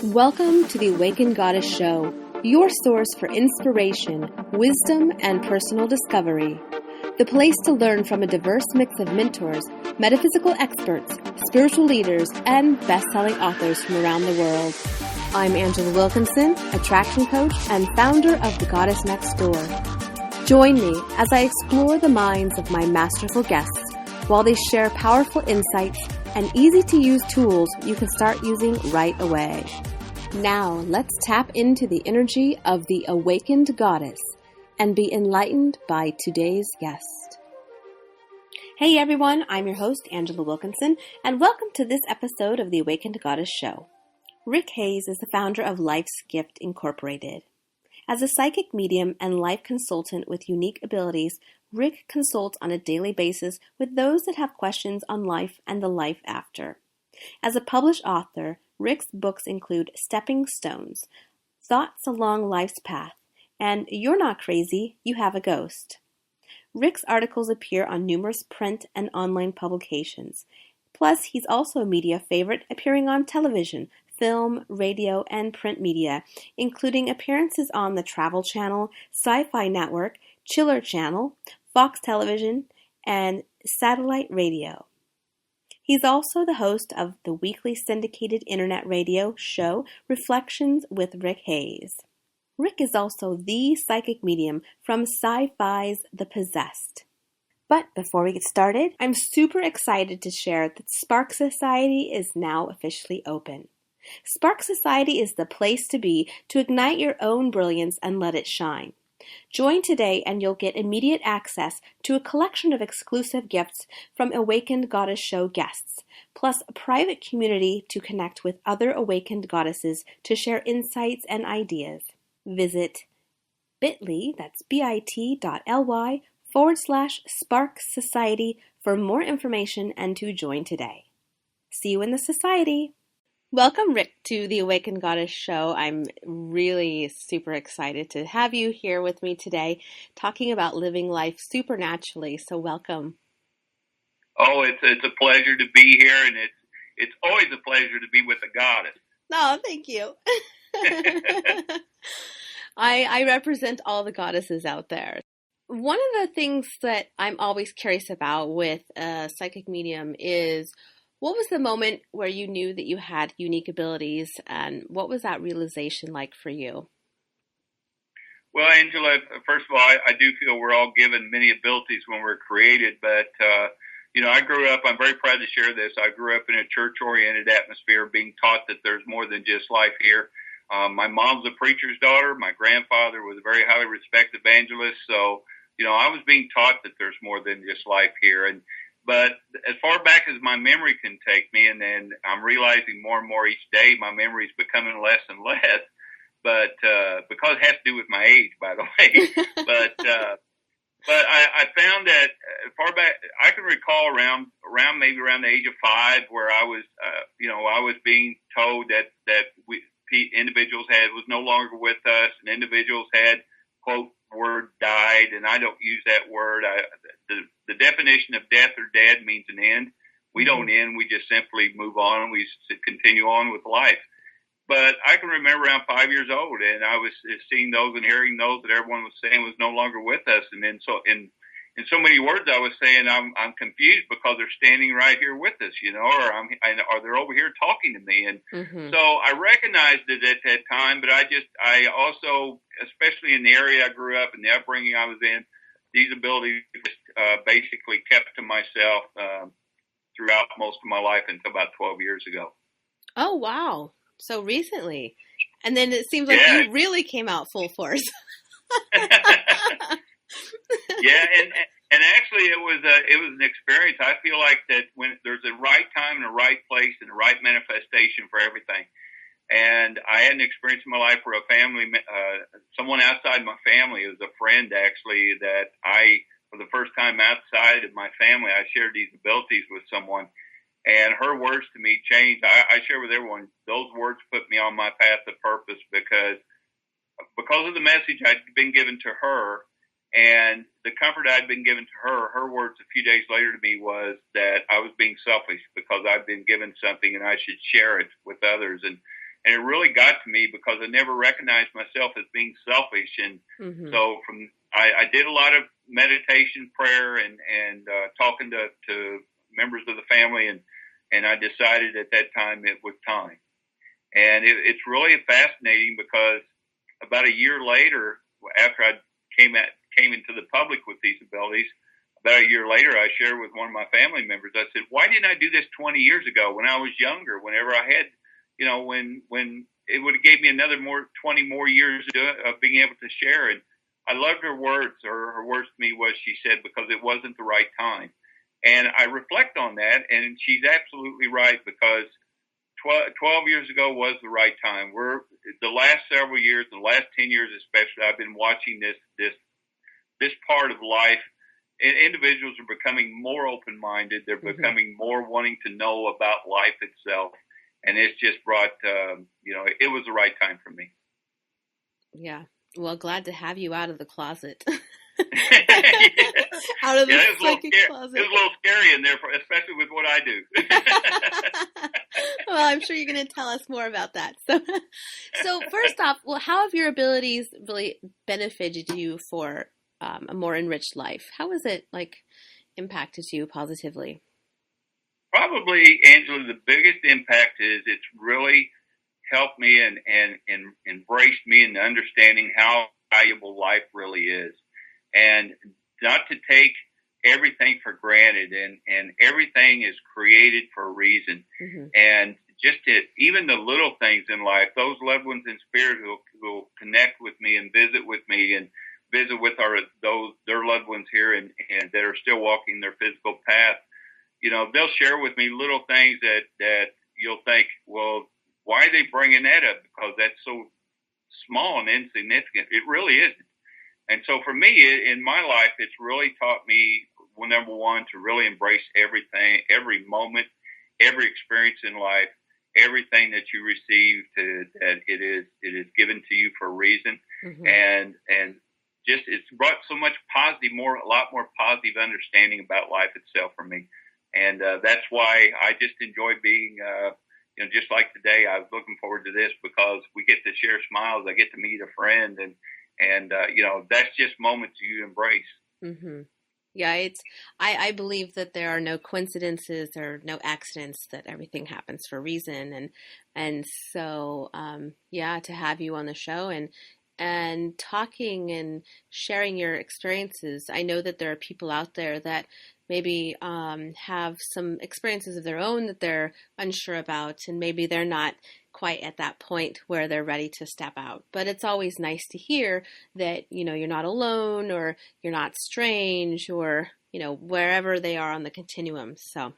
Welcome to the Awakened Goddess Show, your source for inspiration, wisdom, and personal discovery. The place to learn from a diverse mix of mentors, metaphysical experts, spiritual leaders, and best-selling authors from around the world. I'm Angela Wilkinson, attraction coach and founder of The Goddess Next Door. Join me as I explore the minds of my masterful guests while they share powerful insights and easy-to-use tools you can start using right away. Now, let's tap into the energy of the Awakened Goddess and be enlightened by today's guest. Hey everyone, I'm your host, Angela Wilkinson, and welcome to this episode of the Awakened Goddess Show. Rick Hayes is the founder of Life's Gift Incorporated. As a psychic medium and life consultant with unique abilities, Rick consults on a daily basis with those that have questions on life and the life after. As a published author, Rick's books include Stepping Stones, Thoughts Along Life's Path, and You're Not Crazy, You Have a Ghost. Rick's articles appear on numerous print and online publications. Plus, he's also a media favorite, appearing on television, film, radio, and print media, including appearances on the Travel Channel, Sci-Fi Network, Chiller Channel, Fox Television, and satellite radio. He's also the host of the weekly syndicated internet radio show Reflections with Rick Hayes. Rick is also the psychic medium from Sci-Fi's The Possessed. But before we get started, I'm super excited to share that Spark Society is now officially open. Spark Society is the place to be to ignite your own brilliance and let it shine. Join today and you'll get immediate access to a collection of exclusive gifts from Awakened Goddess Show guests, plus a private community to connect with other awakened goddesses to share insights and ideas. Visit bit.ly, that's bit.ly/Spark Society for more information and to join today. See you in the society! Welcome, Rick, to the Awakened Goddess Show. I'm really super excited to have you here with me today, talking about living life supernaturally. So welcome. Oh, it's a pleasure to be here, and it's always a pleasure to be with a goddess. Oh, thank you. I represent all the goddesses out there. One of the things that I'm always curious about with a psychic medium is, what was the moment where you knew that you had unique abilities, and what was that realization like for you? Well, Angela, first of all, I do feel we're all given many abilities when we're created, but, I grew up, I'm very proud to share this, I grew up in a church-oriented atmosphere, being taught that there's more than just life here. My mom's a preacher's daughter. My grandfather was a very highly respected evangelist, so, I was being taught that there's more than just life here, But as far back as my memory can take me, and then I'm realizing more and more each day, my memory is becoming less and less. But because it has to do with my age, by the way. but I found that far back, I can recall around maybe around the age of 5, where I was, I was being told that individuals was no longer with us, and individuals had, quote, word died, and I don't use that word. The definition of death or dead means an end. We don't end. We just simply move on, and we continue on with life. But I can remember around 5 years old, and I was seeing those and hearing those that everyone was saying was no longer with us. And then so in so many words, I was saying I'm confused because they're standing right here with us, or they're over here talking to me. And so I recognized it at that time, but I also, especially in the area I grew up and the upbringing I was in, these abilities basically kept to myself throughout most of my life until about 12 years ago. Oh, wow. So recently. And then it seems like you really came out full force. Yeah, and actually it was an experience. I feel like that when there's a right time and a right place and a right manifestation for everything. And I had an experience in my life where someone outside my family, it was a friend actually, that for the first time outside of my family, I shared these abilities with someone. And her words to me changed. I share with everyone, those words put me on my path of purpose because of the message I'd been given to her and the comfort I'd been given to her. Her words a few days later to me was that I was being selfish because I'd been given something and I should share it with others. And And it really got to me because I never recognized myself as being selfish. And so I did a lot of meditation, prayer, and talking to members of the family. And I decided at that time it was time. And it's really fascinating because about a year later, after I came into the public with these abilities, about a year later, I shared with one of my family members. I said, "Why didn't I do this 20 years ago when I was younger? Whenever I had, when it would have gave me another 20 more years of being able to share." And I loved her words. Her words to me was, she said, because it wasn't the right time. And I reflect on that, and she's absolutely right, because 12 years ago was the right time. The last several years, the last 10 years especially, I've been watching this part of life. And individuals are becoming more open-minded. They're becoming more wanting to know about life itself. And it's just brought, it was the right time for me. Yeah. Well, glad to have you out of the closet. Yes. Out of the psychic closet. It was a little scary in there, especially with what I do. Well, I'm sure you're going to tell us more about that. So first off, well, how have your abilities really benefited you for a more enriched life? How has it impacted you positively? Probably, Angela, the biggest impact is it's really helped me and embraced me in understanding how valuable life really is, and not to take everything for granted, and everything is created for a reason. And just even the little things in life, those loved ones in spirit who connect with me and visit with me and visit with their loved ones here and that are still walking their physical path, they'll share with me little things that you'll think, well, why are they bringing that up? Because that's so small and insignificant. It really isn't. And so for me, in my life, it's really taught me, well, number one, to really embrace everything, every moment, every experience in life, everything that you receive, that it is given to you for a reason. And just, it's brought so much a lot more positive understanding about life itself for me. And that's why I just enjoy being, just like today, I was looking forward to this because we get to share smiles. I get to meet a friend, and that's just moments you embrace. Yeah, I believe that there are no coincidences or no accidents, that everything happens for a reason. And so, to have you on the show and talking and sharing your experiences. I know that there are people out there that maybe have some experiences of their own that they're unsure about, and maybe they're not quite at that point where they're ready to step out. But it's always nice to hear that, you're not alone, or you're not strange, or, wherever they are on the continuum. So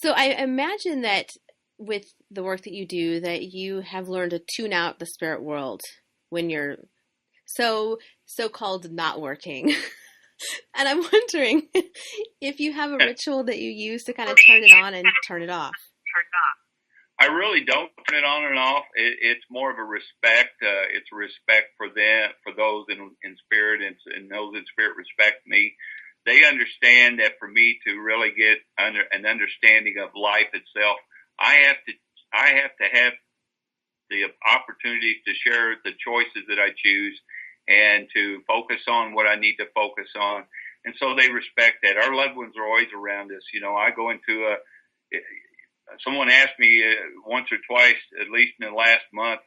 I imagine that with the work that you do, that you have learned to tune out the spirit world when you're so-called not working. And I'm wondering if you have a ritual that you use to kind of turn it on and turn it off. I really don't turn it on and off. It's more of a respect. It's a respect for them, for those in spirit, and those in spirit respect me. They understand that for me to really get an understanding of life itself, I have to have the opportunity to share the choices that I choose, and to focus on what I need to focus on. And so they respect that. Our loved ones are always around us. I go into someone asked me once or twice, at least in the last month,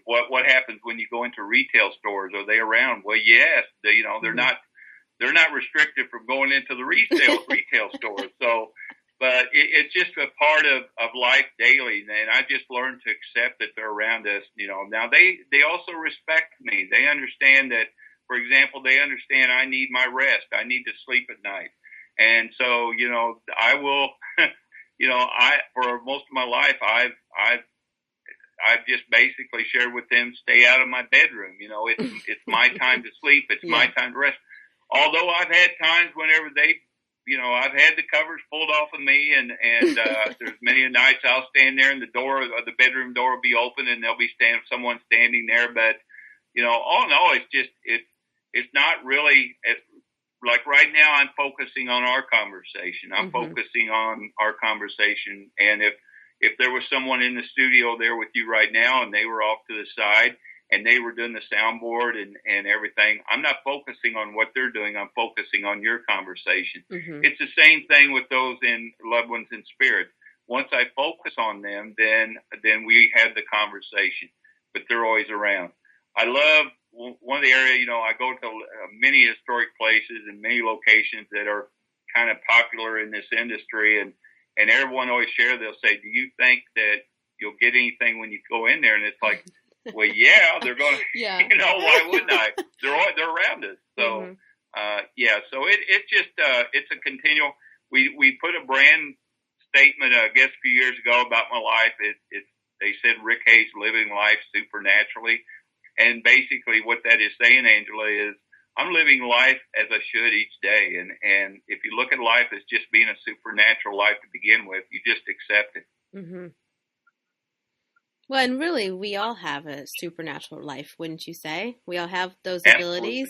what happens when you go into retail stores? Are they around? Well, yes, they're not restricted from going into the retail stores. So, but it's just a part of life daily. And I just learned to accept that they're around us. Now they also respect me. They understand that, for example, they understand I need my rest. I need to sleep at night. And so, I will, for most of my life, I've just basically shared with them, stay out of my bedroom. It's my time to sleep. It's my time to rest. Although I've had times whenever I've had the covers pulled off of me, and there's many nights I'll stand there and the bedroom door will be open and there'll be someone standing there. But, all in all, it's not really, like right now I'm focusing on our conversation. I'm focusing on our conversation. And if if there was someone in the studio there with you right now and they were off to the side and they were doing the soundboard and everything, I'm not focusing on what they're doing. I'm focusing on your conversation. Mm-hmm. It's the same thing with those in loved ones in spirit. Once I focus on them, then we have the conversation, but they're always around. I love one of the areas, I go to many historic places and many locations that are kind of popular in this industry, and everyone always shares, they'll say, do you think that you'll get anything when you go in there? And it's like, well, yeah, they're going to, yeah. Why wouldn't I? They're around us. So, so it's just, it's a continual, we put a brand statement, I guess, a few years ago about my life. They said Rick Hayes living life supernaturally. And basically what that is saying, Angela, is I'm living life as I should each day. And if you look at life as just being a supernatural life to begin with, you just accept it. Mm-hmm. Well, and really, we all have a supernatural life, wouldn't you say? We all have those Absolutely. abilities.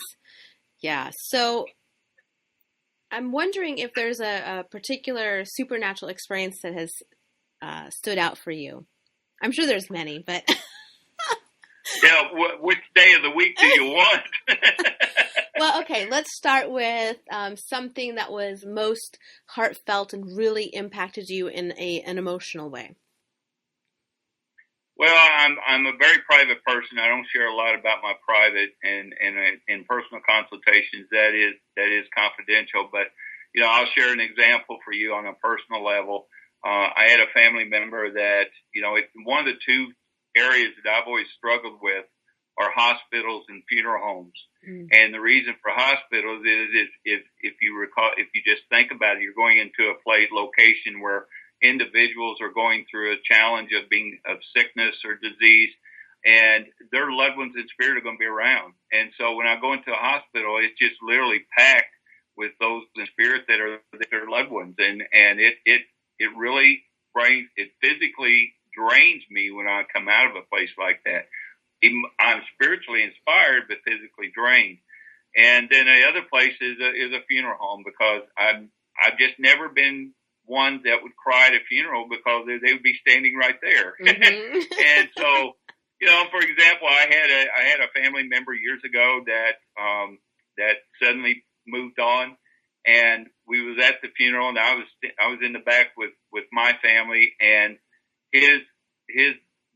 Yeah. So I'm wondering if there's a particular supernatural experience that has stood out for you. I'm sure there's many, but... Yeah, which day of the week do you want? Well, okay, let's start with something that was most heartfelt and really impacted you in an emotional way. Well, I'm a very private person. I don't share a lot about my private and in personal consultations. That is confidential. But I'll share an example for you on a personal level. I had a family member that it's one of the two areas that I've always struggled with are hospitals and funeral homes. Mm. And the reason for hospitals is if you recall, if you just think about it, you're going into a location where individuals are going through a challenge of sickness or disease, and their loved ones in spirit are going to be around. And so when I go into a hospital, it's just literally packed with those in spirit that are their loved ones. And it really physically drains me when I come out of a place like that. I'm spiritually inspired, but physically drained. And then the other place is a funeral home, because I've just never been one that would cry at a funeral, because they would be standing right there. Mm-hmm. And so, for example, I had a family member years ago that suddenly moved on, and we was at the funeral, and I was in the back with my family, and his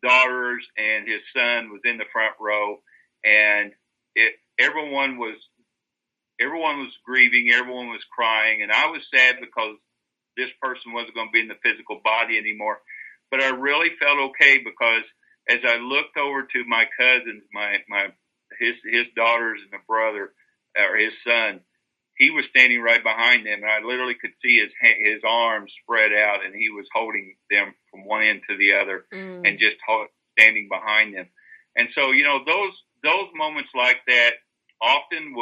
daughters and his son was in the front row, and everyone was grieving, everyone was crying, and I was sad because this person wasn't going to be in the physical body anymore. But I really felt okay, because as I looked over to my cousins, his daughters and the brother, or his son, he was standing right behind them, and I literally could see his arms spread out, and he was holding them from one end to the other, and just standing behind them. And so, those moments like that often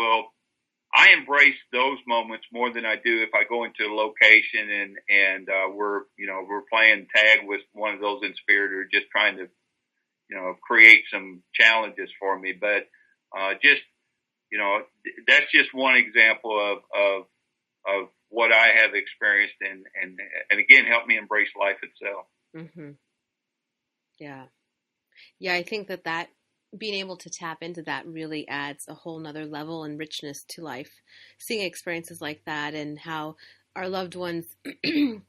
I embrace those moments more than I do if I go into a location and we're playing tag with one of those in spirit, or just trying to, create some challenges for me. But that's just one example of what I have experienced, and again, helped me embrace life itself. Mm-hmm. Yeah. Yeah, I think that being able to tap into that really adds a whole nother level and richness to life. Seeing experiences like that, and how our loved ones in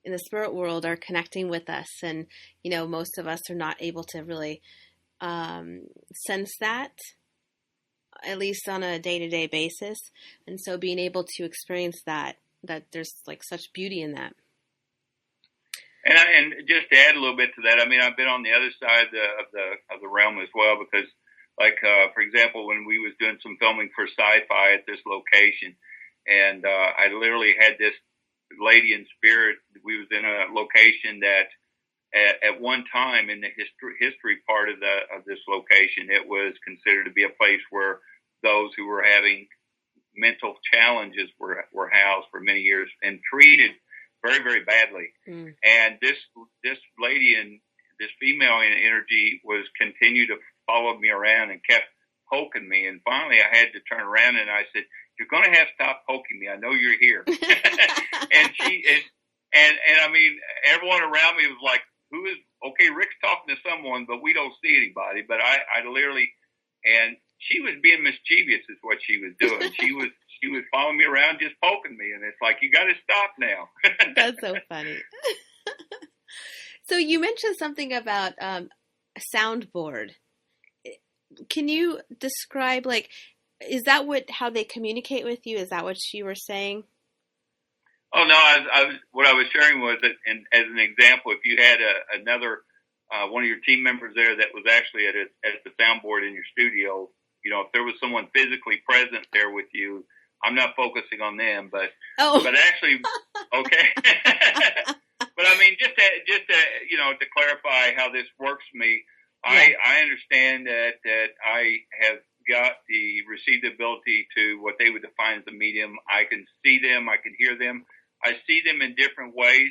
the spirit world are connecting with us. And, most of us are not able to really sense that, at least on a day-to-day basis. And so being able to experience that there's like such beauty in that. And just to add a little bit to that, I mean, I've been on the other side of the realm as well, because, for example, when we was doing some filming for Sci-Fi at this location, and I literally had this lady in spirit. We was in a location that at one time in the history part of this location, it was considered to be a place where those who were having mental challenges were housed for many years and treated very, very badly. Mm. And this lady and this female in energy continued to follow me around and kept poking me. And finally I had to turn around and I said, "You're going to have to stop poking me. I know you're here." And I mean, everyone around me was like, who is, okay, Rick's talking to someone, but we don't see anybody. But I literally, and she was being mischievous is what she was doing. She was following me around, just poking me. And it's like, you got to stop now. That's so funny. So you mentioned something about a soundboard. Can you describe, like, is that how they communicate with you? Is that what you were saying? Oh no, what I was sharing was that, and as an example, if you had another one of your team members there that was actually at the soundboard in your studio, you know, if there was someone physically present there with you, I'm not focusing on them, but actually, okay. But I mean, just to you know, to clarify how this works for me, yeah. I understand that I have received the ability to what they would define as a medium. I can see them, I can hear them. I see them in different ways.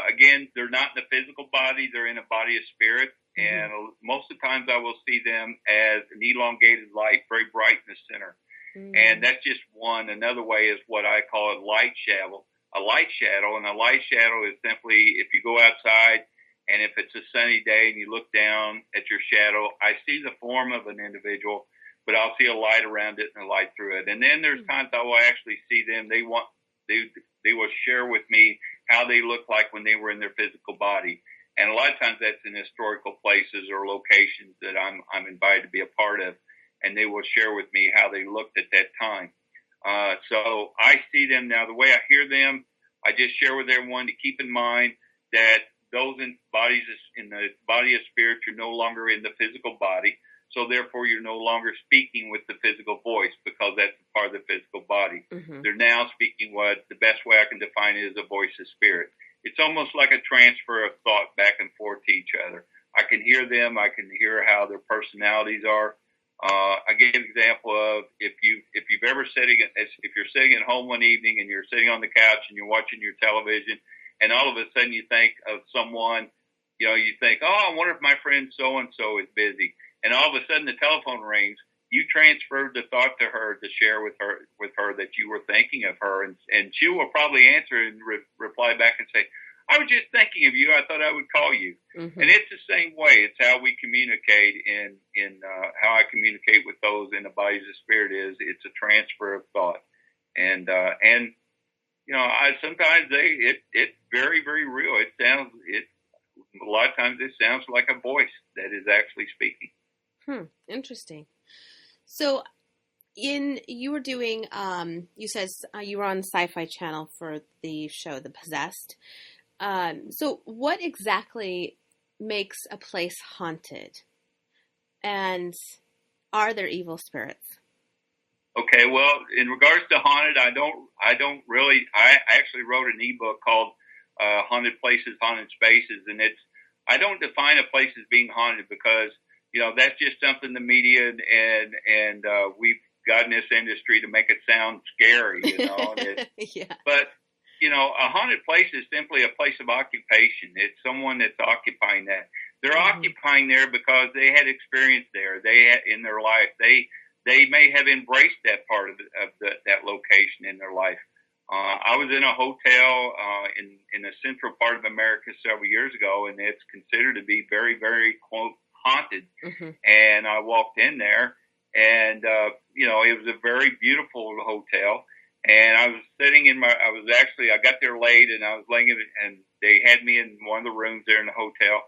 Again, they're not in the physical body; they're in a body of spirit. Mm-hmm. And most of the times, I will see them as an elongated light, very bright in the center. Mm-hmm. And that's just one. Another way is what I call a light shadow. A light shadow, and a light shadow is simply if you go outside. And if it's a sunny day and you look down at your shadow, I see the form of an individual, but I'll see a light around it and a light through it. And then there's times I will actually see them. They will share with me how they look like when they were in their physical body. And a lot of times that's in historical places or locations that I'm invited to be a part of. And they will share with me how they looked at that time. So I see them now. The way I hear them, I just share with everyone to keep in mind that those in the body of spirit, you're no longer in the physical body. So therefore, you're no longer speaking with the physical voice because that's part of the physical body. Mm-hmm. They're now speaking what the best way I can define it is a voice of spirit. It's almost like a transfer of thought back and forth to each other. I can hear them. I can hear how their personalities are. I give an example of if you're sitting at home one evening and you're sitting on the couch and you're watching your television, and all of a sudden you think of someone, you know, you think, oh, I wonder if my friend so-and-so is busy. And all of a sudden the telephone rings. You transferred the thought to her to share with her that you were thinking of her. And she will probably answer and reply back and say, I was just thinking of you. I thought I would call you. Mm-hmm. And it's the same way. It's how we communicate in how I communicate with those in the bodies of spirit it's a transfer of thought. And you know, sometimes it's very, very real. A lot of times it sounds like a voice that is actually speaking. Interesting. So you were doing, you said you were on Sci-Fi Channel for the show, The Possessed. So what exactly makes a place haunted? And are there evil spirits? Okay, well, in regards to haunted, I actually wrote an ebook called Haunted Places, Haunted Spaces, and I don't define a place as being haunted because, you know, that's just something the media and we've got in this industry to make it sound scary, you know. Yeah. But, you know, a haunted place is simply a place of occupation. It's someone that's occupying that. They're occupying there because they had experience there. They had in their life. They may have embraced that part of that location in their life. I was in a hotel in the central part of America several years ago, and it's considered to be very, very, quote, haunted. Mm-hmm. And I walked in there, and, you know, it was a very beautiful hotel. And I was sitting I got there late, and I was laying in it, and they had me in one of the rooms there in the hotel.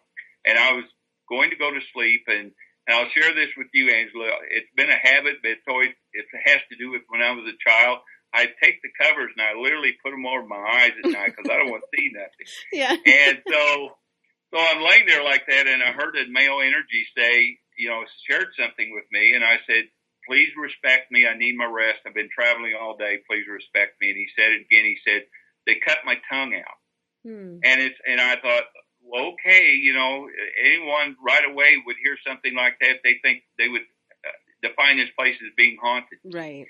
And I was going to go to sleep, and I'll share this with you, Angela. It's been a habit, but it has to do with when I was a child. I take the covers and I literally put them over my eyes at night because I don't want to see nothing. Yeah. And so I'm laying there like that, and I heard a male energy say, you know, shared something with me, and I said, please respect me. I need my rest. I've been traveling all day. Please respect me. And he said it again. He said, they cut my tongue out. And I thought, well, okay, you know, anyone right away would hear something like that. They think they would define this place as being haunted. Right.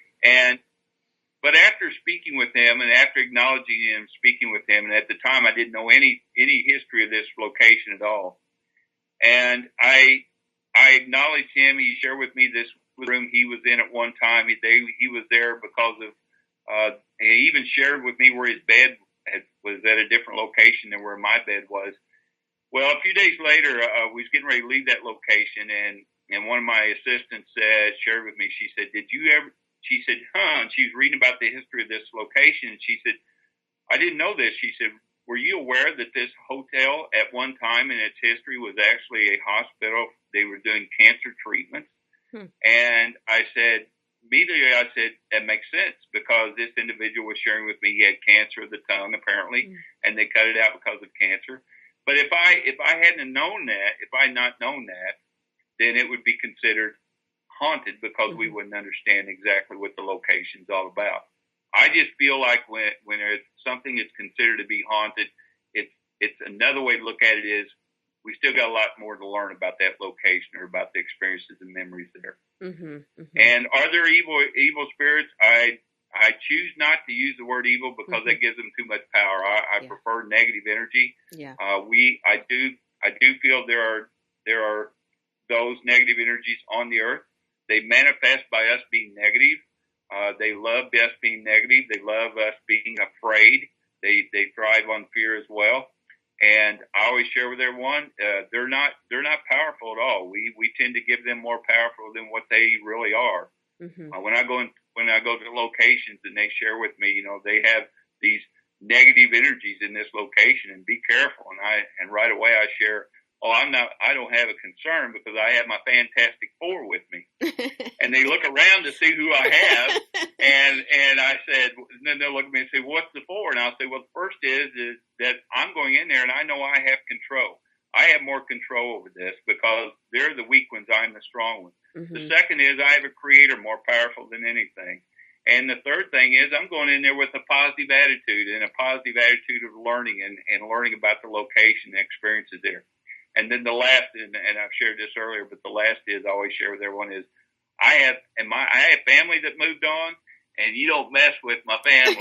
But after speaking with him and after acknowledging him, speaking with him, and at the time I didn't know any history of this location at all. And I acknowledged him. He shared with me this room he was in at one time. He was there because of, he even shared with me where his bed was at a different location than where my bed was. Well, a few days later, we was getting ready to leave that location, and one of my assistants shared with me. She said, "Did you ever?" She said, "Huh?" And she was reading about the history of this location, and she said, "I didn't know this." She said, "Were you aware that this hotel at one time in its history was actually a hospital? They were doing cancer treatments." And I said, immediately I said, that makes sense because this individual was sharing with me he had cancer of the tongue apparently, and they cut it out because of cancer. But if I hadn't known that, if I had not known that, then it would be considered haunted because we wouldn't understand exactly what the location's all about. I just feel like when there's something that's considered to be haunted, it's another way to look at it is we still got a lot more to learn about that location or about the experiences and memories there. And are there evil spirits? I choose not to use the word evil because that gives them too much power. I prefer negative energy. I do feel there are those negative energies on the earth. They manifest by us being negative. They love us being negative. They love us being afraid. They thrive on fear as well. And I always share with everyone, they're not powerful at all. We tend to give them more powerful than what they really are. When I go to locations and they share with me, they have these negative energies in this location, and be careful. And right away I share, I don't have a concern because I have my Fantastic Four with me. And they look around to see who I have. And I said, and then they'll look at me and say, what's the four? And I'll say, well, the first is that I'm going in there and I know I have control. I have more control over this because they're the weak ones. I'm the strong one. The second is I have a creator more powerful than anything. And the third thing is I'm going in there with a positive attitude and a positive attitude of learning and learning about the location and experiences there. And then the last, and I've shared this earlier, but the last is I always share with everyone is I have family that moved on, and you don't mess with my family,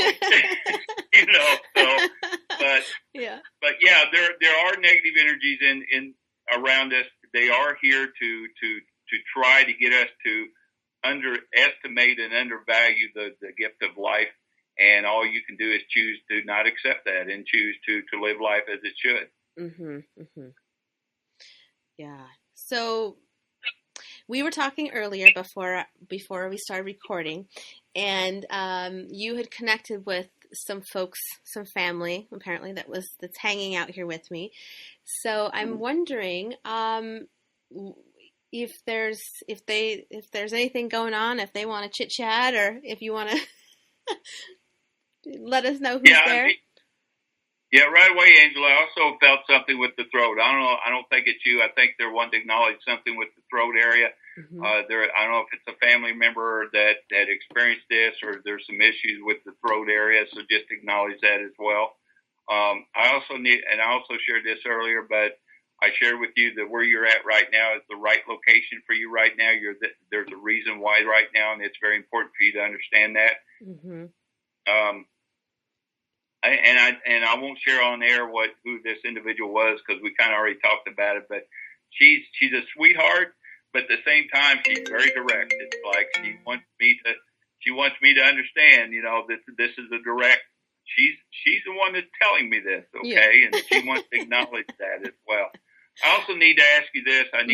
But there are negative energies in around us. They are here to try to get us to underestimate and undervalue the gift of life. And all you can do is choose to not accept that and choose to live life as it should. Yeah. So we were talking earlier before we started recording, and you had connected with some folks, some family apparently that's hanging out here with me. So I'm wondering if there's anything going on, if they want to chit chat, or if you want to let us know who's there. Yeah, right away, Angela. I also felt something with the throat. I don't know. I don't think it's you. I think they're wanting to acknowledge something with the throat area. I don't know if it's a family member that experienced this, or there's some issues with the throat area. So just acknowledge that as well. I also shared this earlier, but I shared with you that where you're at right now is the right location for you right now. There's a reason why right now, and it's very important for you to understand that. I won't share on air who this individual was because we kind of already talked about it. But she's a sweetheart, but at the same time she's very direct. It's like she wants me to understand, that this is a direct. She's the one that's telling me this, okay, and she wants to acknowledge that as well. I also need to ask you this. I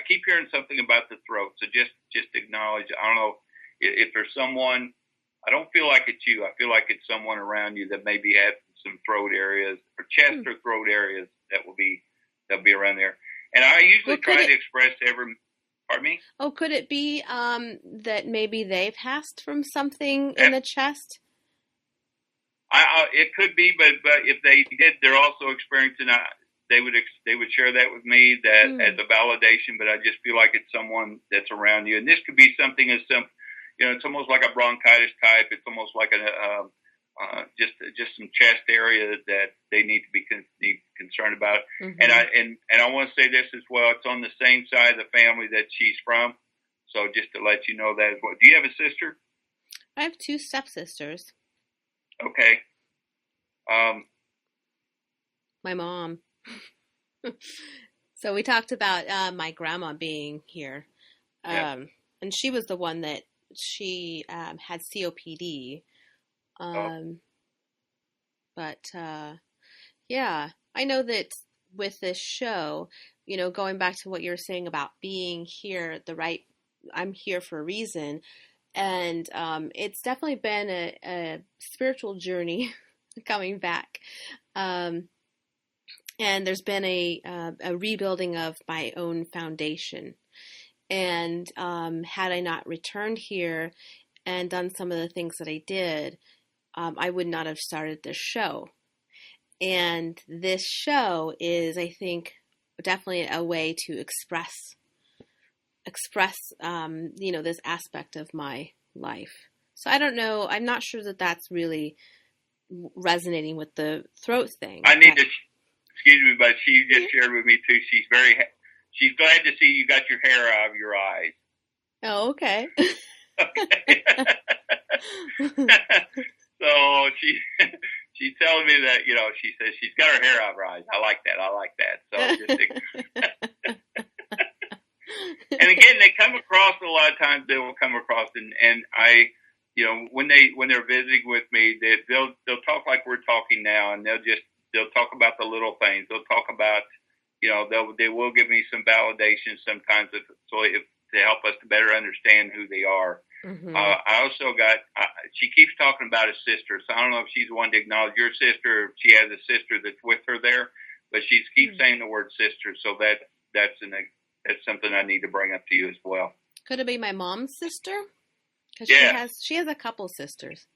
keep hearing something about the throat, so just acknowledge. I don't know if there's someone. I don't feel like it's you. I feel like it's someone around you that maybe have some throat areas or chest or throat areas that'll be around there. And I usually try to express pardon me? Oh, could it be that maybe they passed from something in the chest? It could be, but if they did, they're also experiencing. They would share that with me as a validation. But I just feel like it's someone that's around you, and this could be something as simple. It's almost like a bronchitis type. It's almost like just some chest area that they need to be concerned about. And I want to say this as well. It's on the same side of the family that she's from. So just to let you know that as well. Do you have a sister? I have two stepsisters. Okay. My mom. So we talked about my grandma being here. And she was the one that she had COPD. But I know that with this show, going back to what you were saying about being here, I'm here for a reason. And it's definitely been a spiritual journey coming back. And there's been a rebuilding of my own foundation. And had I not returned here and done some of the things that I did, I would not have started this show. And this show is, I think, definitely a way to express this aspect of my life. So I don't know. I'm not sure that that's really resonating with the throat thing. I need to, excuse me, but she just shared with me too. She's glad to see you got your hair out of your eyes. Oh, okay. Okay. So she's telling me that, she says she's got her hair out of her eyes. I like that. So and again, they come across a lot of times. They will come across, and I, when they're visiting with me, they'll talk like we're talking now, and they'll talk about the little things. They'll talk about, they will give me some validation sometimes, to help us to better understand who they are. Mm-hmm. I also she keeps talking about a sister, so I don't know if she's the one to acknowledge your sister, or if she has a sister that's with her there, but she keeps saying the word sister, so that's something I need to bring up to you as well. Could it be my mom's sister? Because she has a couple sisters.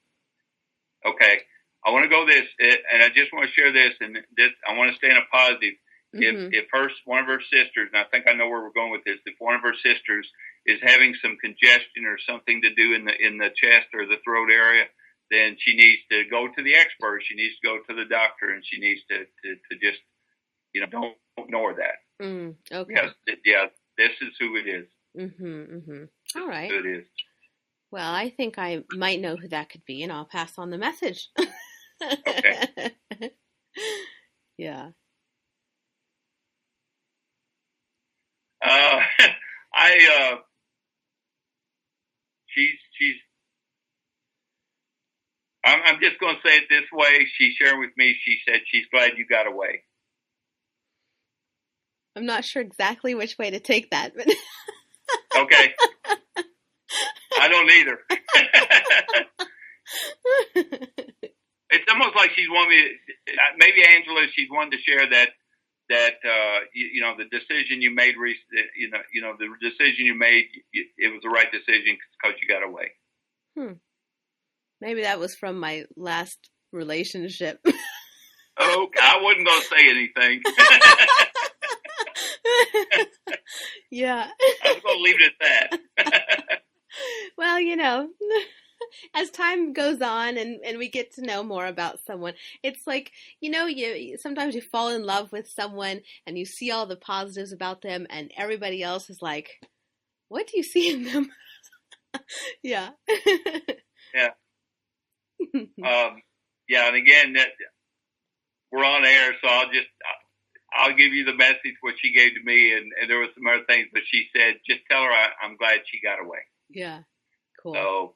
Okay. I want to go this, and I just want to share this, and this I want to stay in a positive. Mm-hmm. If one of her sisters, and I think I know where we're going with this, if one of her sisters is having some congestion or something to do in the chest or the throat area, then she needs to go to the expert. She needs to go to the doctor, and she needs to just, don't ignore that. Okay. Yes, this is who it is. Mm-hmm. Mm-hmm. All right. Who it is. Well, I think I might know who that could be, and I'll pass on the message. Okay. Yeah. I'm just going to say it this way. She shared with me, she said she's glad you got away. I'm not sure exactly which way to take that, but okay. I don't either. It's almost like she's wanting me. Maybe Angela, she's wanting to share that the decision you made recently. The decision you made, it was the right decision because you got away. Maybe that was from my last relationship. Okay, I wasn't going to say anything. Yeah. I was going to leave it at that. Well, as time goes on and we get to know more about someone, it's like, sometimes you fall in love with someone and you see all the positives about them and everybody else is like, what do you see in them? Yeah. Yeah. Yeah. And again, we're on air, so I'll give you the message, what she gave to me. And there were some other things, but she said, just tell her I'm glad she got away. Yeah. Cool. So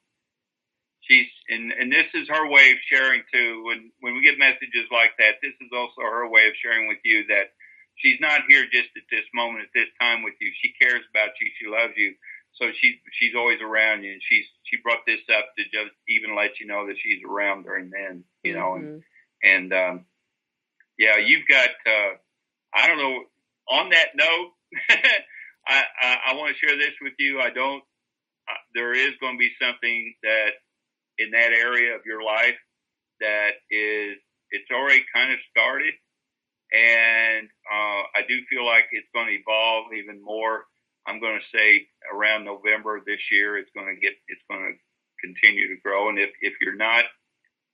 and this is her way of sharing too. When we get messages like that, this is also her way of sharing with you that she's not here just at this moment, at this time with you. She cares about you. She loves you. So she's always around you. And she brought this up to just even let you know that she's around during then, Mm-hmm. and yeah, you've got, I don't know, on that note, I want to share this with you. There is going to be something that in that area of your life it's already kind of started. And I do feel like it's going to evolve even more. I'm going to say around November this year, it's going to continue to grow. And if you're not,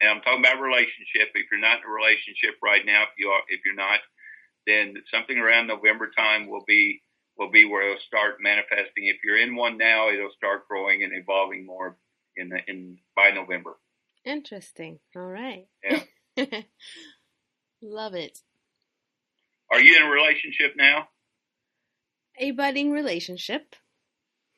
and I'm talking about relationship, if you're not in a relationship right now, if you're not, then something around November time will be where it'll start manifesting. If you're in one now, it'll start growing and evolving more by November. Interesting. All right. Yeah. Love it. Are you in a relationship now? A budding relationship.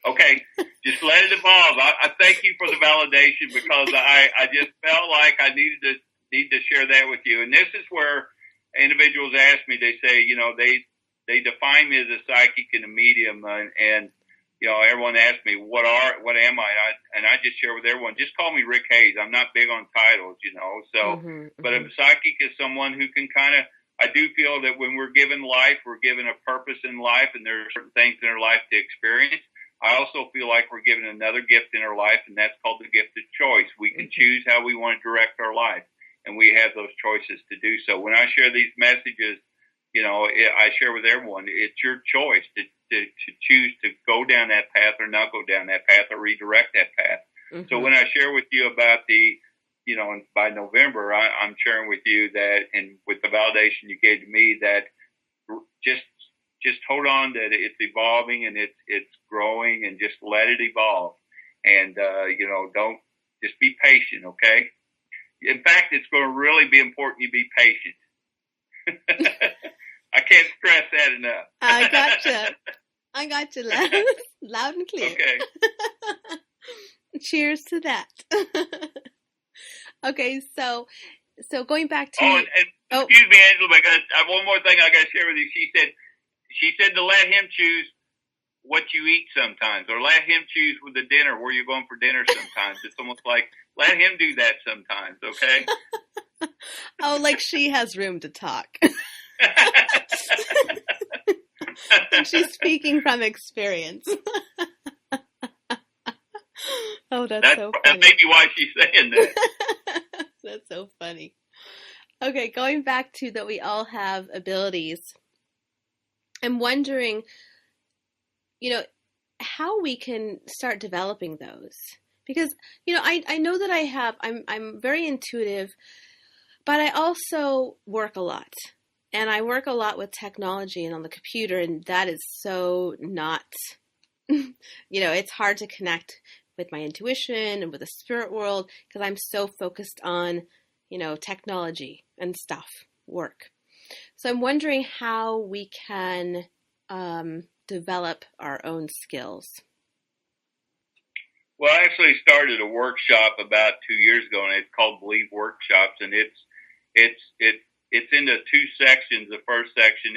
Okay, just let it evolve. I thank you for the validation because I just felt like I need to share that with you. And this is where individuals ask me, they say, they define me as a psychic and a medium, and everyone asks me, what am I? And I just share with everyone, just call me Rick Hayes. I'm not big on titles, so, but a psychic is someone who can I do feel that when we're given life, we're given a purpose in life, and there are certain things in our life to experience. I also feel like we're given another gift in our life, and that's called the gift of choice. We can choose how we want to direct our life, and we have those choices to do so. When I share these messages, I share with everyone, it's your choice to choose to go down that path or not go down that path or redirect that path. Mm-hmm. So when I share with you about by November, I'm sharing with you that, and with the validation you gave to me, that just hold on, that it's evolving and it's growing, and just let it evolve. And, don't, just be patient, okay? In fact, it's going to really be important you be patient. I can't stress that enough. I gotcha loud and clear. Okay. Cheers to that. Okay, so going back to... Excuse me, Angela, but I have one more thing I got to share with you. She said to let him choose what you eat sometimes, or let him choose with the dinner, where you're going for dinner sometimes. It's almost like, let him do that sometimes, okay? Oh, like she has room to talk. And she's speaking from experience. Oh, that's so funny. That may be why she's saying that. That's so funny. Okay, going back to that we all have abilities, I'm wondering, how we can start developing those. Because, I know that I'm very intuitive, but I also work a lot. And I work a lot with technology and on the computer, and that is so not, it's hard to connect with my intuition and with the spirit world because I'm so focused on, technology and stuff, work. So I'm wondering how we can develop our own skills. Well, I actually started a workshop about 2 years ago, and it's called Believe Workshops, and it's into two sections. The first section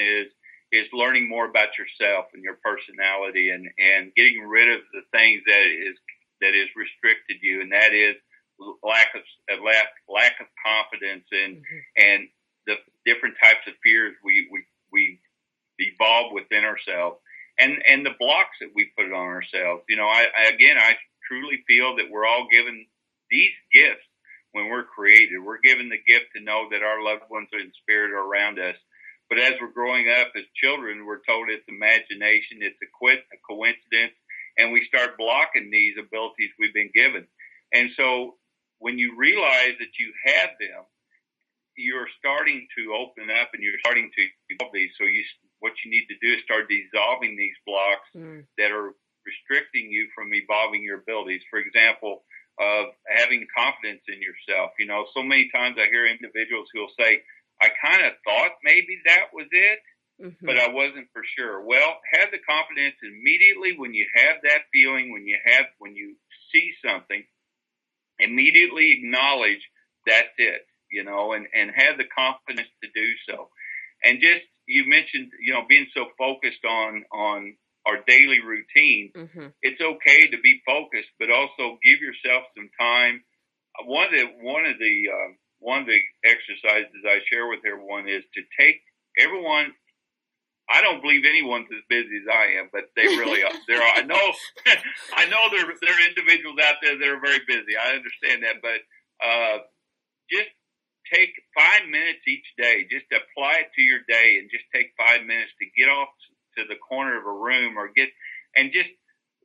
is learning more about yourself and your personality, and getting rid of the things that is restricted you, and that is lack of confidence and the different types of fears we evolve within ourselves, and the blocks that we put on ourselves. I truly feel that we're all given these gifts. When we're created, we're given the gift to know that our loved ones in spirit are around us. But as we're growing up as children, we're told it's imagination, it's a coincidence, and we start blocking these abilities we've been given. And so when you realize that you have them, you're starting to open up and you're starting to evolve these. So what you need to do is start dissolving these blocks that are restricting you from evolving your abilities. For example, of having confidence in yourself. So many times I hear individuals who will say, I kind of thought maybe that was it, but I wasn't for sure. Well, have the confidence immediately when you have that feeling, when you see something, immediately acknowledge that's it, and have the confidence to do so. And just, you mentioned, being so focused on our daily routine, it's okay to be focused, but also give yourself some time. One of the exercises I share with everyone is to take everyone. I don't believe anyone's as busy as I am, but they really are. I know there are individuals out there that are very busy. I understand that, but just take 5 minutes each day. Just apply it to your day, and just take 5 minutes to get off to the corner of a room and just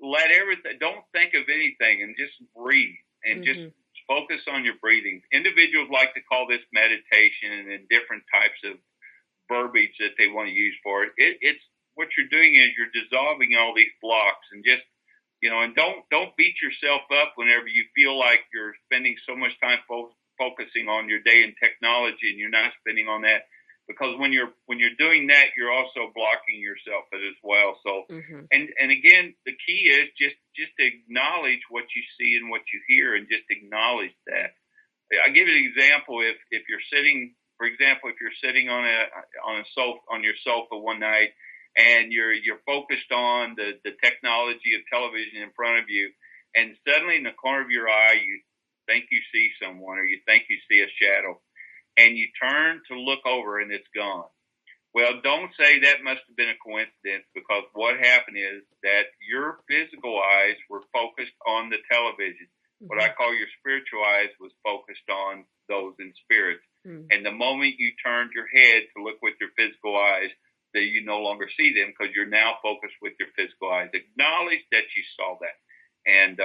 let everything, don't think of anything, and just breathe and just focus on your breathing. Individuals like to call this meditation and different types of verbiage that they want to use for it. It's what you're doing is you're dissolving all these blocks, and just, and don't beat yourself up whenever you feel like you're spending so much time focusing on your day in technology and you're not spending on that. Because when you're doing that, you're also blocking yourself as well. So, and again, the key is just acknowledge what you see and what you hear, and just acknowledge that. I'll give you an example. If you're sitting for example, if you're sitting on your sofa one night and you're focused on the technology of television in front of you, and suddenly in the corner of your eye you think you see someone or you think you see a shadow, and you turn to look over and it's gone. Well, don't say that must have been a coincidence, because what happened is that your physical eyes were focused on the television. Mm-hmm. What I call your spiritual eyes was focused on those in spirit. Mm-hmm. And the moment you turned your head to look with your physical eyes, that you no longer see them because you're now focused with your physical eyes. Acknowledge that you saw that, and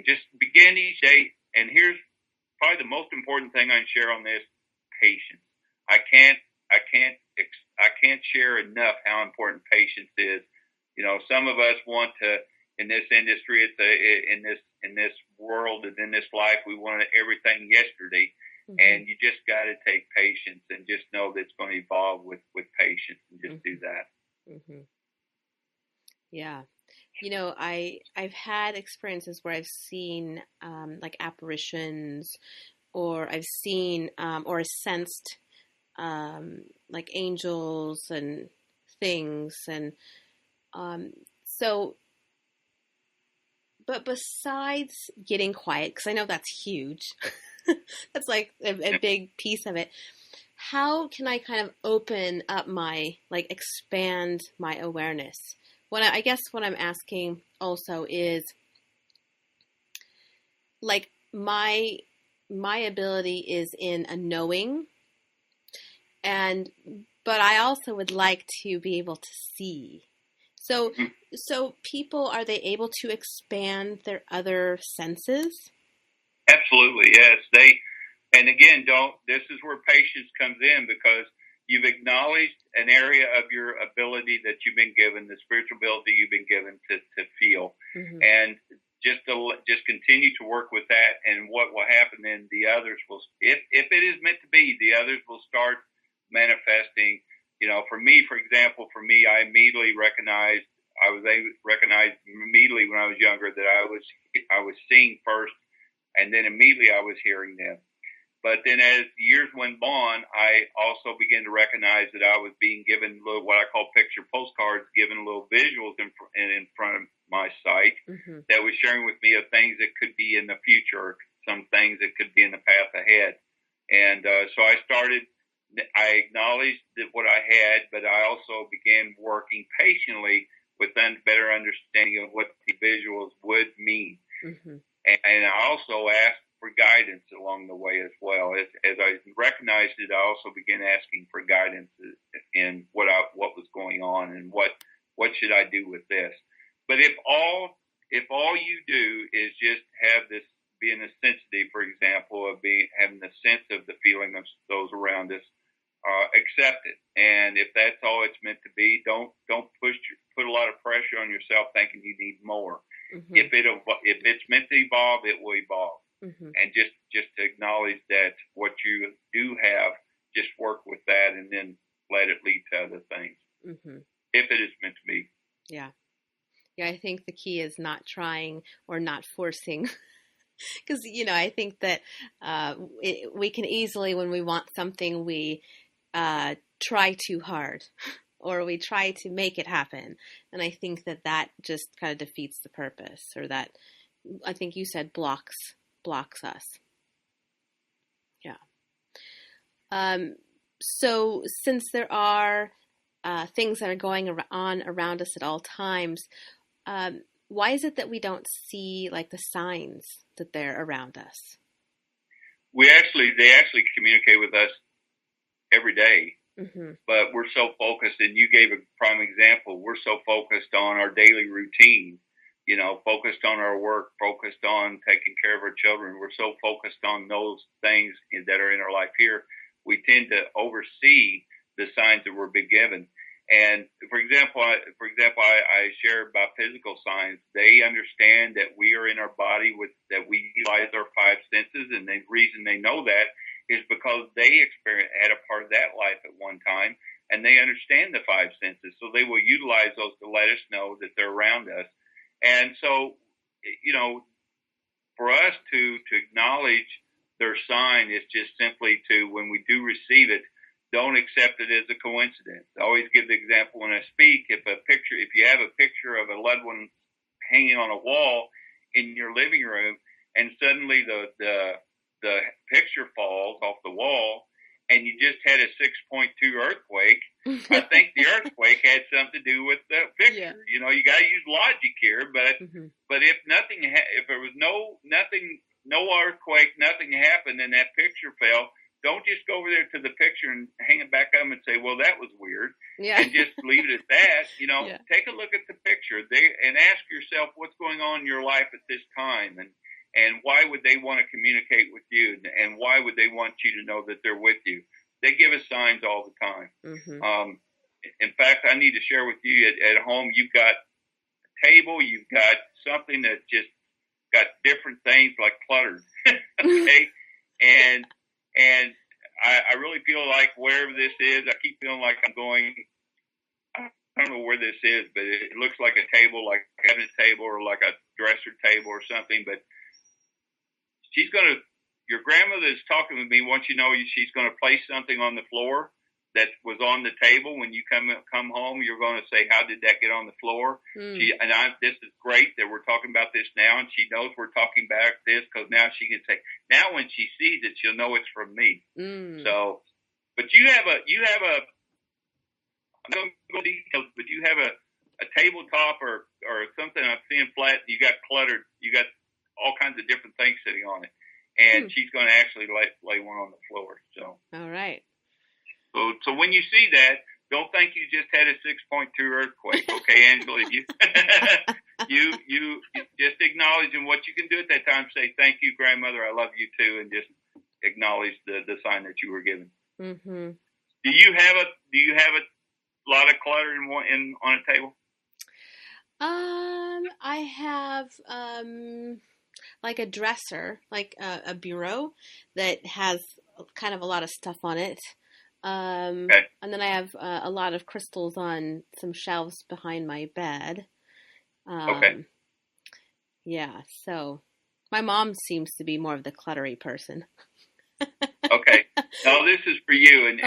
just begin each day. And here's probably the most important thing I can share on this: patience. I can't share enough how important patience is. You know, some of us want to, in this industry, in this world and in this life, we want everything yesterday. Mm-hmm. And you just got to take patience and just know that it's going to evolve with patience, and just mm-hmm. do that. Mm-hmm. Yeah. You know, I've had experiences where I've seen like apparitions, or I've seen or sensed like angels and things. And so, but besides getting quiet, because I know that's huge, that's like a big piece of it. How can I kind of open up expand my awareness? I guess what I'm asking also is, like, my ability is in a knowing, but I also would like to be able to see. So people, are they able to expand their other senses? Absolutely, yes. And again, this is where patience comes in, because you've acknowledged an area of your ability that you've been given, the spiritual ability you've been given to feel. Mm-hmm. And just continue to work with that, and what will happen then, the others will, if it is meant to be, the others will start manifesting. You know, for me, I immediately recognized immediately when I was younger that I was seeing first, and then immediately I was hearing them. But then as years went on, I also began to recognize that I was being given what I call picture postcards, given little visuals in front of my sight, mm-hmm. that was sharing with me of things that could be in the future, some things that could be in the path ahead. And so I acknowledged that what I had, but I also began working patiently with better understanding of what the visuals would mean. Mm-hmm. And I also asked for guidance along the way as well. As I recognized it, I also began asking for guidance in what was going on, and what should I do with this. But if all you do is just have this, being a sensitive, for example, of having the sense of the feeling of those around us, accept it. And if that's all it's meant to be, don't put a lot of pressure on yourself thinking you need more. Mm-hmm. If it's meant to evolve, it will evolve. Mm-hmm. And just to acknowledge that what you do have, just work with that, and then let it lead to other things. Mm-hmm. If it is meant to be. Yeah. Yeah, I think the key is not trying or not forcing. Because, you know, I think that we can easily, when we want something, we try too hard, or we try to make it happen. And I think that just kind of defeats the purpose, or that, I think you said, blocks us. Yeah. So since there are things that are going on around us at all times, why is it that we don't see like the signs that they're around us? They actually communicate with us every day. Mm-hmm. But we're so focused, and you gave a prime example, we're so focused on our daily routine, you know, focused on our work, focused on taking care of our children. We're so focused on those things that are in our life here, we tend to oversee the signs that we're being given. And for example, I share about physical signs. They understand that we are in our body, that we utilize our five senses, and the reason they know that is because they had a part of that life at one time, and they understand the five senses. So they will utilize those to let us know that they're around us. And so, you know, for us to acknowledge their sign is just simply to, when we do receive it, don't accept it as a coincidence. I always give the example when I speak, if you have a picture of a loved one hanging on a wall in your living room, and suddenly the picture falls off the wall, and you just had a 6.2 earthquake, I think the earthquake had something to do with the picture. Yeah. You know, you got to use logic here, but if if there was no earthquake, nothing happened, and that picture fell, don't just go over there to the picture and hang it back up and say, well, that was weird, and just leave it at that. You know, take a look at the picture and ask yourself what's going on in your life at this time, and why would they want to communicate with you, and why would they want you to know that they're with you? They give us signs all the time. In fact, I need to share with you at home, you've got a table, you've got something that just got different things like cluttered. Okay? And I really feel like wherever this is, I keep feeling like I'm going, I don't know where this is, but it looks like a table, like a cabinet table or like a dresser table or something. But your grandmother is talking with me, wants you to know she's going to place something on the floor that was on the table. When you come home, you're going to say, how did that get on the floor? This is great that we're talking about this now, and she knows we're talking about this, because now she can say, now when she sees it, she'll know it's from me. So, but you have a, I'm going to go details, but you have a tabletop or something I'm seeing flat, you got cluttered, you got all kinds of different things sitting on it. And she's going to actually lay one on the floor. So, all right. So when you see that, don't think you just had a 6.2 earthquake, okay, Angela? You just acknowledging what you can do at that time. Say, thank you, grandmother, I love you too, and just acknowledge the sign that you were given. Do you have a lot of clutter on a table? I have like a dresser, like a bureau that has kind of a lot of stuff on it. Okay. And then I have a lot of crystals on some shelves behind my bed. Okay. Yeah, so my mom seems to be more of the cluttery person. Okay. No, this is for you. And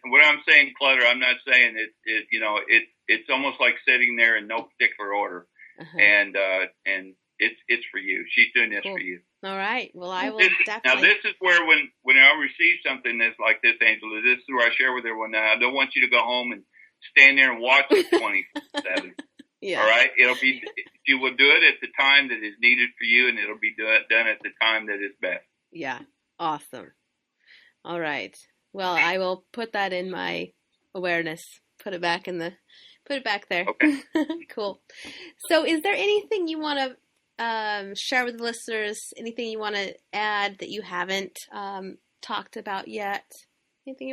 when I'm saying clutter, I'm not saying it's almost like sitting there in no particular order. And it's for you. She's doing this for you. All right. Well, I will definitely. Now, this is where when I receive something that's like this, Angela, this is where I share with everyone now. I don't want you to go home and stand there and watch it 24/7. Yeah. All right? You will do it at the time that is needed for you, and it'll be done at the time that is best. Yeah. Awesome. All right. Well, I will put that in my awareness. Put it back there. Okay. Cool. So is there anything you want to share with the listeners? Anything you want to add that you haven't talked about yet? Anything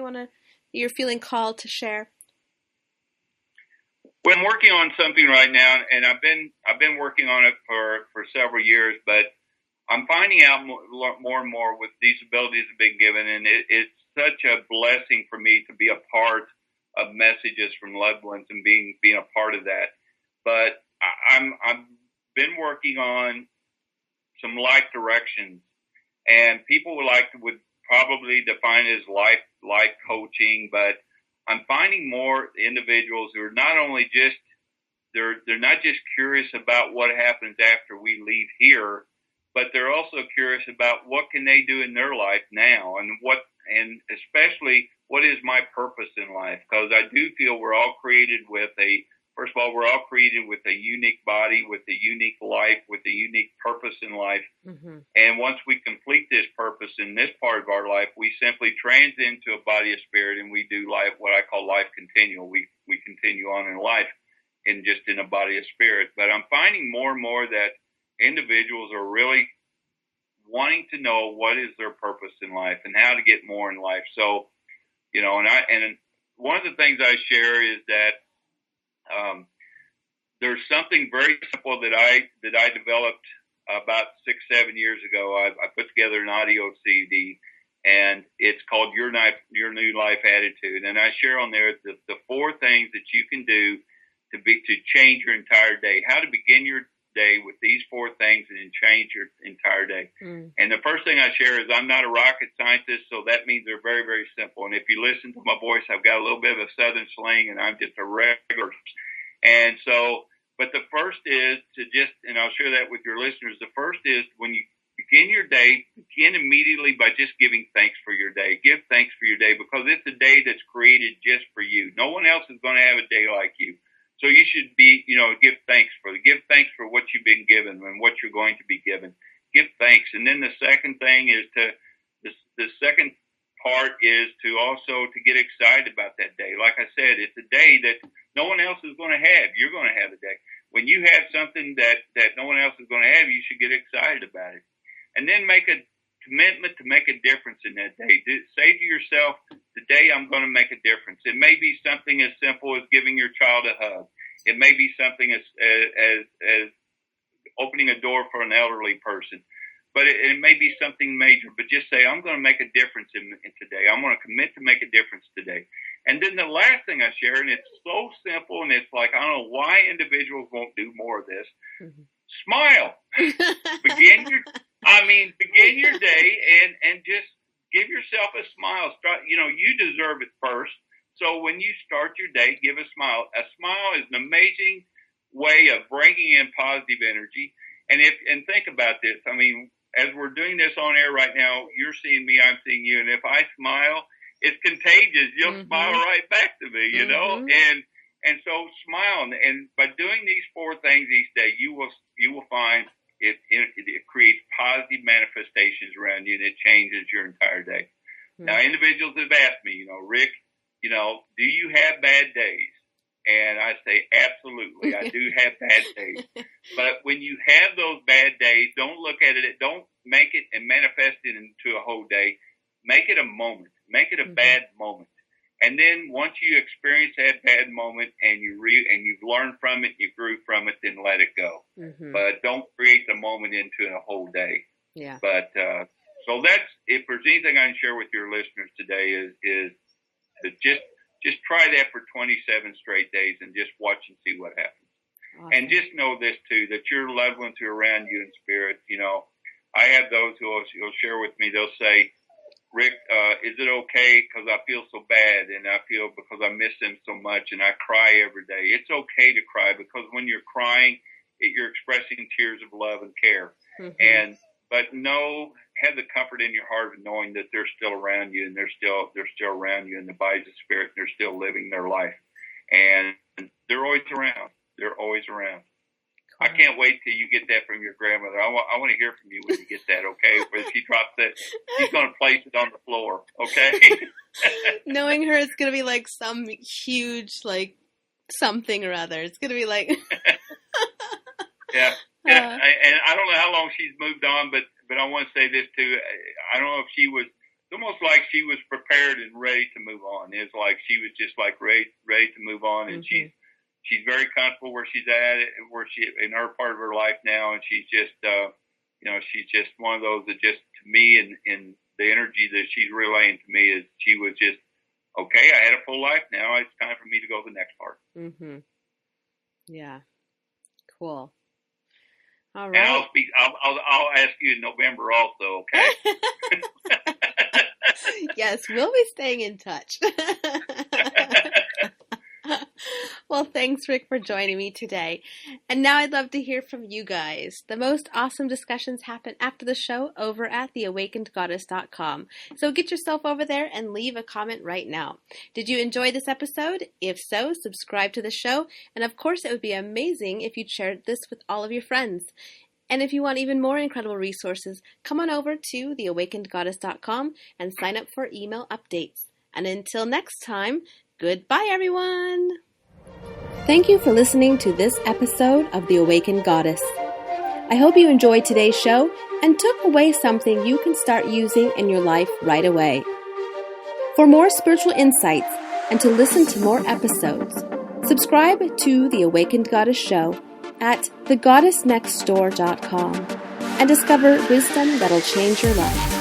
you're feeling called to share? Well, I'm working on something right now, and I've been working on it for several years, but I'm finding out more and more with these abilities have been given, and it's such a blessing for me to be a part of messages from loved ones and being a part of that. But I've been working on some life directions, and people would probably define it as life coaching, but I'm finding more individuals who are not only just they're not just curious about what happens after we leave here, but they're also curious about what can they do in their life now, and especially what is my purpose in life? Because I do feel we're all created with first of all, we're all created with a unique body, with a unique life, with a unique purpose in life. And once we complete this purpose in this part of our life, we simply transit into a body of spirit, and we do life, what I call life continual. We continue on in life in a body of spirit. But I'm finding more and more that individuals are really wanting to know what is their purpose in life and how to get more in life. So, and one of the things I share is that there's something very simple that I developed about 6-7 years ago. I put together an audio CD, and it's called Your New Life Attitude. And I share on there the 4 things that you can do to change your entire day. How to begin your day with these 4 things and then change your entire day. And the first thing I share is I'm not a rocket scientist, so that means they're very, very simple. And if you listen to my voice, I've got a little bit of a southern slang, and I'm just a regular. And so, but the first is to just, and I'll share that with your listeners, the first is when you begin your day, begin immediately by just giving thanks for your day. Give thanks for your day, because it's a day that's created just for you. No one else is going to have a day like you. So you should be, give thanks for what you've been given and what you're going to be given. Give thanks. And then the second thing is the second part is to also to get excited about that day. Like I said, it's a day that no one else is going to have. You're going to have a day. When you have something that no one else is going to have, you should get excited about it. And then make a commitment to make a difference in that day. Say to yourself, today I'm going to make a difference. It may be something as simple as giving your child a hug. It may be something as opening a door for an elderly person. But it may be something major. But just say, I'm going to make a difference in today. I'm going to commit to make a difference today. And then the last thing I share, and it's so simple, and it's like, I don't know why individuals won't do more of this. Smile. Begin your day and just give yourself a smile. You deserve it first. So when you start your day, give a smile. A smile is an amazing way of bringing in positive energy. And think about this. I mean, as we're doing this on air right now, you're seeing me, I'm seeing you. And if I smile, it's contagious. You'll smile right back to me, you know? And so smile. And by doing these 4 things each day, you will find it creates positive manifestations around you, and it changes your entire day. Now, individuals have asked me, Rick, do you have bad days? And I say, absolutely, I do have bad days. But when you have those bad days, don't look at it, don't make it and manifest it into a whole day. Make it a moment. Make it a bad moment. And then once you experience that bad moment and you've learned from it, you grew from it, then let it go. But don't create the moment into a whole day. Yeah. But so that's, if there's anything I can share with your listeners today is to just try that for 27 straight days and just watch and see what happens. Awesome. And just know this too, that your loved ones who are around you in spirit, I have those who will share with me. They'll say, Rick, is it okay? Because I feel so bad, and I feel because I miss them so much, and I cry every day. It's okay to cry, because when you're crying, you're expressing tears of love and care. But have the comfort in your heart of knowing that they're still around you, and they're still around you in the bodies of spirit. And they're still living their life, and they're always around. They're always around. I can't wait till you get that from your grandmother. I want to hear from you when you get that, okay? When she drops that, she's going to place it on the floor, okay? Knowing her, it's going to be like some huge, like, something or other. It's going to be like... Yeah. And I don't know how long she's moved on, but I want to say this, too. I don't know if she was... It's almost like she was prepared and ready to move on. It's like she was just, like, ready to move on, and she's very comfortable where she's at, in her part of her life now, and she's just, she's just one of those that just, to me, and the energy that she's relaying to me is she was just, okay, I had a full life now, it's time for me to go to the next part. Yeah. Cool. All right. And I'll ask you in November also, okay? Yes, we'll be staying in touch. Well, thanks, Rick, for joining me today. And now I'd love to hear from you guys. The most awesome discussions happen after the show over at theawakenedgoddess.com. So get yourself over there and leave a comment right now. Did you enjoy this episode? If so, subscribe to the show. And of course, it would be amazing if you shared this with all of your friends. And if you want even more incredible resources, come on over to theawakenedgoddess.com and sign up for email updates. And until next time, goodbye, everyone. Thank you for listening to this episode of The Awakened Goddess. I hope you enjoyed today's show and took away something you can start using in your life right away. For more spiritual insights and to listen to more episodes, subscribe to The Awakened Goddess Show at thegoddessnextdoor.com and discover wisdom that'll change your life.